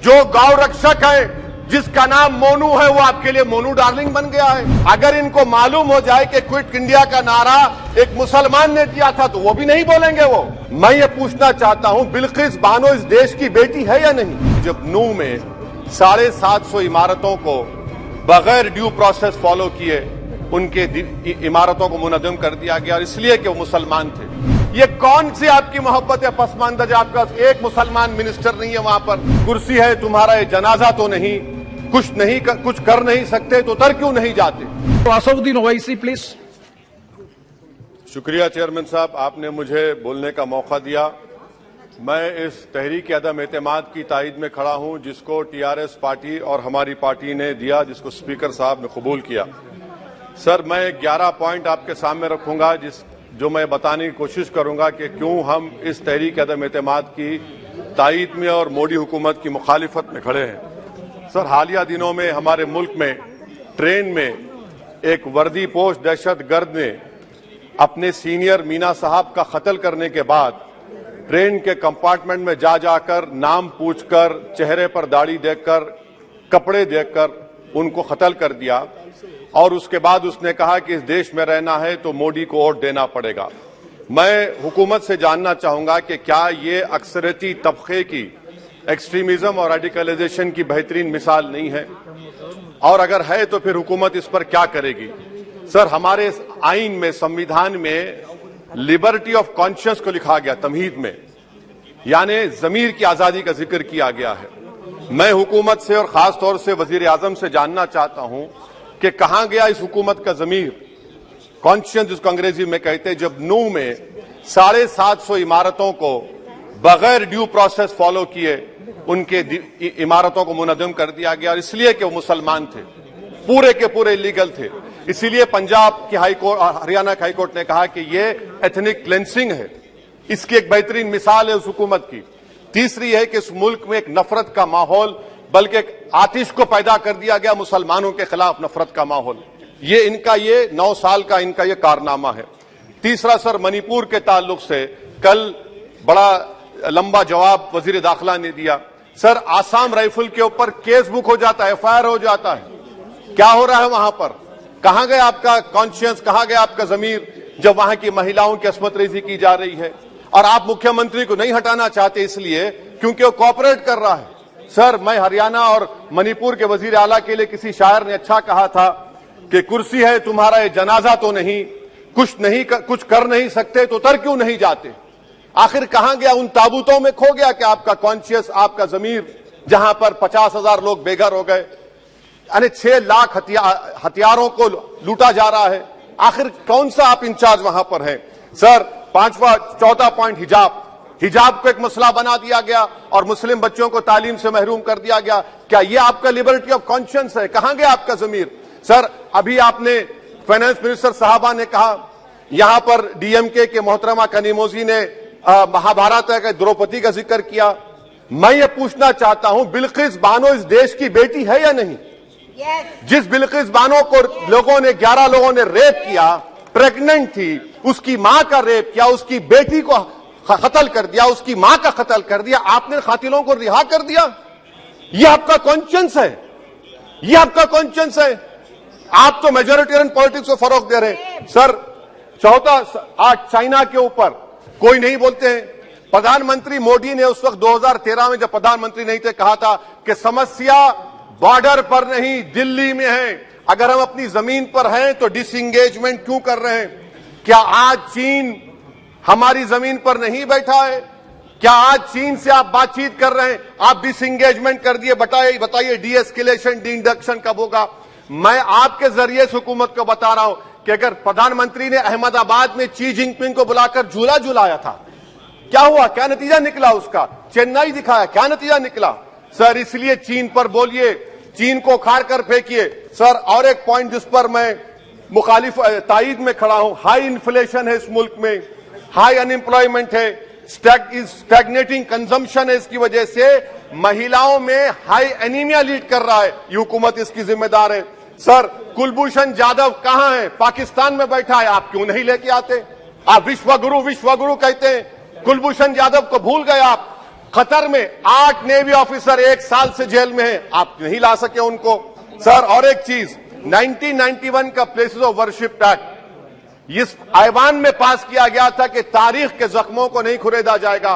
जो गौ रक्षक है, जिसका नाम मोनू है, वो आपके लिए मोनू डार्लिंग बन गया है। अगर इनको मालूम हो जाए कि क्विट इंडिया का नारा एक मुसलमान ने दिया था तो वो भी नहीं बोलेंगे। वो मैं ये पूछना चाहता हूं, बिल्किस बानो इस देश की बेटी है या नहीं? जब नूह में 750 इमारतों को बगैर ड्यू प्रोसेस फॉलो किए उनके इमारतों को मुनज़्ज़म कर दिया गया, और इसलिए कि वो मुसलमान थे। ये कौन सी आपकी मोहब्बत है पसमानदा? आपका एक मुसलमान मिनिस्टर नहीं है वहां पर। कुर्सी है तुम्हारा, ये जनाजा तो नहीं, कुछ कर नहीं सकते तो उतर क्यों नहीं जाते? असदुद्दीन ओवैसी प्लीज। शुक्रिया चेयरमैन साहब, आपने मुझे बोलने का मौका दिया। मैं इस तहरीक अदम एतमाद की तायद में खड़ा हूं जिसको टीआरएस पार्टी और हमारी पार्टी ने दिया, जिसको स्पीकर साहब ने कबूल किया। सर, मैं 11 पॉइंट आपके सामने रखूंगा जो मैं बताने की कोशिश करूंगा कि क्यों हम इस तहरीक अदम एतमाद की तायद में और मोदी हुकूमत की मुखालिफत में खड़े हैं। सर, हालिया दिनों में हमारे मुल्क में ट्रेन में एक वर्दीपोश दहशतगर्द ने अपने सीनियर मीना साहब का कत्ल करने के बाद ट्रेन के कंपार्टमेंट में जाकर नाम पूछकर, चेहरे पर दाढ़ी देखकर, कपड़े देखकर उनको कत्ल कर दिया, और उसके बाद उसने कहा कि इस देश में रहना है तो मोदी को वोट देना पड़ेगा। मैं हुकूमत से जानना चाहूंगा कि क्या ये अक्सरियती तबके की एक्सट्रीमिज्म और रेडिकलाइजेशन की बेहतरीन मिसाल नहीं है? और अगर है तो फिर हुकूमत इस पर क्या करेगी? सर, हमारे आइन में, संविधान में लिबर्टी ऑफ कॉन्शियस को लिखा गया, तमहीद में, यानी जमीर की आजादी का जिक्र किया गया है। मैं हुकूमत से और खास तौर से वजीर आजम से जानना चाहता हूं कि कहां गया इस हुकूमत का जमीर, कॉन्शियस जिसको अंग्रेजी में कहते हैं, जब नूह में 750 इमारतों को बगैर ड्यू प्रोसेस फॉलो किए उनके इमारतों को मुनज़्ज़म कर दिया गया, और इसलिए कि वो मुसलमान थे, पूरे के पूरे इलीगल थे। इसीलिए पंजाब की हाईकोर्ट, हरियाणा की हाईकोर्ट ने कहा कि ये एथनिक क्लेंसिंग है। इसकी एक बेहतरीन मिसाल है उस हुकूमत की। तीसरी है कि इस मुल्क में एक नफरत का माहौल, बल्कि एक आतिश को पैदा कर दिया गया, मुसलमानों के खिलाफ नफरत का माहौल। ये 9 साल का इनका ये कारनामा है। तीसरा सर, मणिपुर के ताल्लुक से कल बड़ा लंबा जवाब वजीर दाखिला ने दिया। सर, आसाम राइफल के ऊपर केस बुक हो जाता है, एफआईआर हो जाता है। क्या हो रहा है वहां पर? कहां गया आपका कॉन्शियस, कहां गया आपका जमीर, जब वहां की महिलाओं की अस्मत रेजी की जा रही है? और आप मुख्यमंत्री को नहीं हटाना चाहते इसलिए क्योंकि वो कोऑपरेट कर रहा है। सर, मैं हरियाणा और मणिपुर के वजीर आला के लिए, किसी शायर ने अच्छा कहा था कि कुर्सी है तुम्हारा, ये जनाजा तो नहीं, कुछ कर नहीं सकते तो उतर क्यों नहीं जाते? आखिर कहां गया? उन ताबूतों में खो गया कि आपका कॉन्शियस, आपका जमीर, जहां पर 50,000 लोग बेघर हो गए, यानी 6 लाख हथियारों को लूटा जा रहा है। आखिर कौन सा आप इंचार्ज वहां पर हैं? सर, 4था पॉइंट, हिजाब को एक मसला बना दिया गया और मुस्लिम बच्चों को तालीम से महरूम कर दिया गया। क्या ये आपका लिबर्टी ऑफ कॉन्शियस है? कहां गया आपका जमीर? सर, अभी आपने फाइनेंस मिनिस्टर साहबा ने कहा, यहां पर डीएमके के मोहतरमा कनीमोजी ने महाभारत के द्रौपदी का जिक्र किया। मैं ये पूछना चाहता हूं, बिल्किस बानो इस देश की बेटी है या नहीं? जिस बिल्किस बानो को 11 लोगों ने रेप किया, प्रेग्नेंट थी, उसकी मां का रेप किया, उसकी बेटी को कत्ल कर दिया, उसकी मां का कत्ल कर दिया, आपने कातिलों को रिहा कर दिया। ये आपका कॉन्शियस है? ये आपका कॉन्शियस है? आप तो मेजोरिटेरियन पॉलिटिक्स को फरोग दे रहे हैं। सर, चौथा, आज चाइना के ऊपर कोई नहीं बोलते हैं। प्रधानमंत्री मोदी ने उस वक्त 2013 में, जब प्रधानमंत्री नहीं थे, कहा था कि समस्या बॉर्डर पर नहीं, दिल्ली में है। अगर हम अपनी जमीन पर हैं तो डिसएंगेजमेंट क्यों कर रहे हैं? क्या आज चीन हमारी जमीन पर नहीं बैठा है? क्या आज चीन से आप बातचीत कर रहे हैं? आप डिसएंगेजमेंट कर दिए। बताइए डी एस्केलेशन, डी इंडक्शन कब होगा? मैं आपके जरिए से हुकूमत को बता रहा हूं कि अगर प्रधानमंत्री ने अहमदाबाद में शी जिनपिंग को बुलाकर झूला झुलाया था, क्या हुआ? क्या नतीजा निकला उसका? चेन्नई दिखाया, क्या नतीजा निकला? सर, इसलिए चीन पर बोलिए, चीन को उखाड़ कर फेंकिए। सर, और एक पॉइंट जिस पर मैं मुखालिफ तायद में खड़ा हूं, हाई इन्फ्लेशन है इस मुल्क में, हाई अनएम्प्लॉयमेंट है, स्टैग्नेटिंग कंजम्पशन है। इसकी वजह से महिलाओं में हाई एनीमिया लीड कर रहा है। ये हुकूमत इसकी जिम्मेदार है। सर, कुलभूषण जाधव कहां है? पाकिस्तान में बैठा है, आप क्यों नहीं लेके आते? आप विश्वगुरु कहते हैं, कुलभूषण जाधव को भूल गए आप। कतर में 8 नेवी ऑफिसर 1 साल से जेल में हैं, आप नहीं ला सके उनको। सर और एक चीज, 1991 का प्लेसेस ऑफ वर्शिप एक्ट इस ऐवान में पास किया गया था कि तारीख के जख्मों को नहीं खुरेदा जाएगा।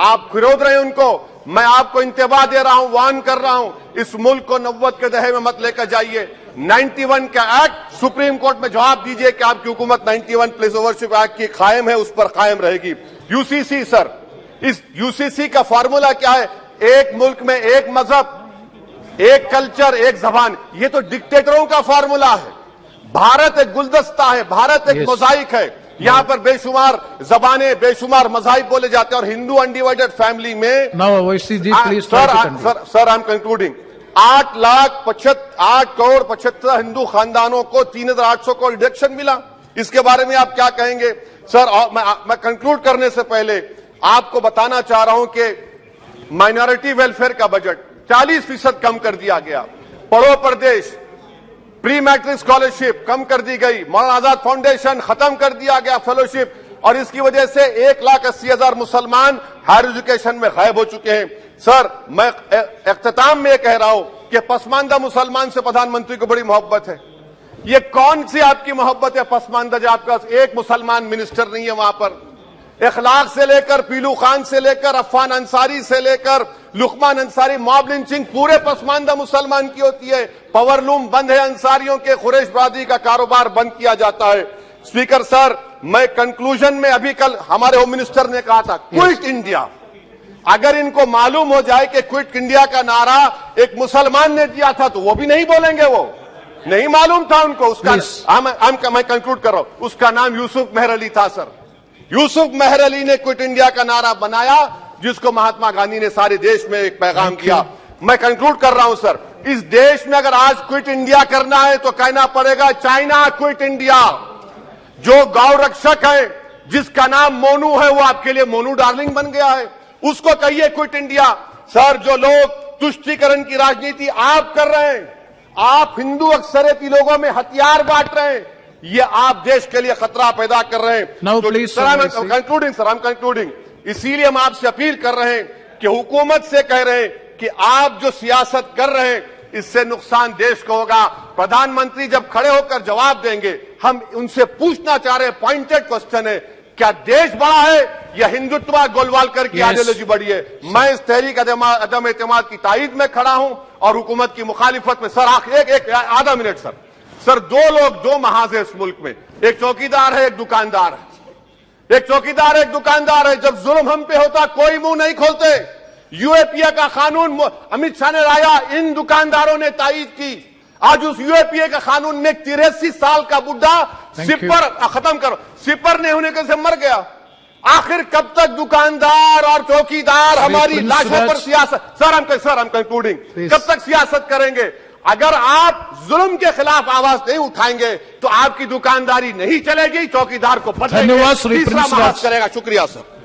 आप खुरोद रहे हैं उनको। मैं आपको इंतबा दे रहा हूं, वार्न कर रहा हूं, इस मुल्क को 90 के दहे में मत लेकर जाइए। 91 का एक्ट सुप्रीम कोर्ट में जवाब दीजिए कि आपकी हुकूमत 91 प्लेस ऑफ वर्शिप एक्ट की कायम है, उस पर कायम रहेगी। यूसीसी सर, इस यूसीसी का फॉर्मूला क्या है? एक मुल्क में एक मजहब, एक कल्चर, एक जबान। ये तो डिक्टेटरों का फॉर्मूला है। भारत एक गुलदस्ता है, भारत एक मोजाइक है। यहां पर बेशुमार जबानें, बेशुमार मज़ाहिब बोले जाते हैं और हिंदू अनडिवाइडेड फैमिली में sir I am concluding 8 crore 75 Hindu खानदानों को 3,800 करोड़ डिडक्शन मिला। इसके बारे में आप क्या कहेंगे सर? मैं कंक्लूड करने से पहले आपको बताना चाह रहा हूं कि माइनॉरिटी वेलफेयर का बजट 40% कम कर दिया गया। पढ़ो प्रदेश, प्री मैट्रिक स्कॉलरशिप कम कर दी गई, मौलाना आजाद फाउंडेशन खत्म कर दिया गया फेलोशिप, और इसकी वजह से 1,80,000 मुसलमान हायर एजुकेशन में गायब हो चुके हैं। सर मैं इख्तिताम में कह रहा हूं कि पसमानदा मुसलमान से प्रधानमंत्री को बड़ी मोहब्बत है। ये कौन सी आपकी मोहब्बत है पसमानदा, जो आपका एक मुसलमान मिनिस्टर नहीं है वहां पर? इखलाक से लेकर पीलू खान से लेकर अफान अंसारी से लेकर लुकमान अंसारी, मॉब लिंचिंग पूरे पसमानदा मुसलमान की होती है। पावरलूम बंद है अंसारियों के, कुरैश बरादरी का कारोबार बंद किया जाता है। स्पीकर सर, मैं कंक्लूजन में अभी कल हमारे होम मिनिस्टर ने कहा था क्विट इंडिया। अगर इनको मालूम हो जाए कि क्विट इंडिया का नारा एक मुसलमान ने दिया था तो वो भी नहीं बोलेंगे। वो नहीं मालूम था उनको। उसका मैं कंक्लूड कर रहा हूं, उसका नाम यूसुफ मेहर अली था सर। यूसुफ मेहर अली ने क्विट इंडिया का नारा बनाया, जिसको महात्मा गांधी ने सारे देश में एक पैगाम किया। मैं कंक्लूड कर रहा हूं सर, इस देश में अगर आज क्विट इंडिया करना है तो कहना पड़ेगा चाइना क्विट इंडिया। जो गौ रक्षक है, जिसका नाम मोनू है, वो आपके लिए मोनू डार्लिंग बन गया है, उसको कहिए क्विट इंडिया। सर जो लोग तुष्टीकरण की राजनीति आप कर रहे हैं, आप हिंदू अक्सरियती लोगों में हथियार बांट रहे हैं, ये आप देश के लिए खतरा पैदा कर रहे हैं। Sir I am concluding. इसीलिए हम आपसे अपील कर रहे हैं कि हुकूमत से कह रहे हैं कि आप जो सियासत कर रहे हैं इससे नुकसान देश को होगा। प्रधानमंत्री जब खड़े होकर जवाब देंगे, हम उनसे पूछना चाह रहे हैं, पॉइंटेड क्वेश्चन है, क्या देश बड़ा है या हिंदुत्व गोलवालकर की आइडियोलॉजी बड़ी है? मैं इस तहरीक अदम एतमाद की तायद में खड़ा हूं और हुकूमत की मुखालिफत में। सर एक आधा मिनट सर, दो लोग, दो महाज है इस मुल्क में, एक चौकीदार है, एक दुकानदार है। एक चौकीदार है, एक दुकानदार है। जब जुल्म हम पे होता कोई मुंह नहीं खोलते। यूएपीए का कानून अमित शाह ने लाया, इन दुकानदारों ने तायद की। आज उस यूएपीए का कानून में 83 साल का बुढ़ा सिपर खत्म करो, सिपर नहीं होने से मर गया। आखिर कब तक दुकानदार और चौकीदार हमारी लाशों पर सियासत? सर हम कंक्लूडिंग, कब तक सियासत करेंगे? अगर आप जुल्म के खिलाफ आवाज नहीं उठाएंगे तो आपकी दुकानदारी नहीं चलेगी, चौकीदार को बदलेंगे, तीसरा महाज करेगा। शुक्रिया सर।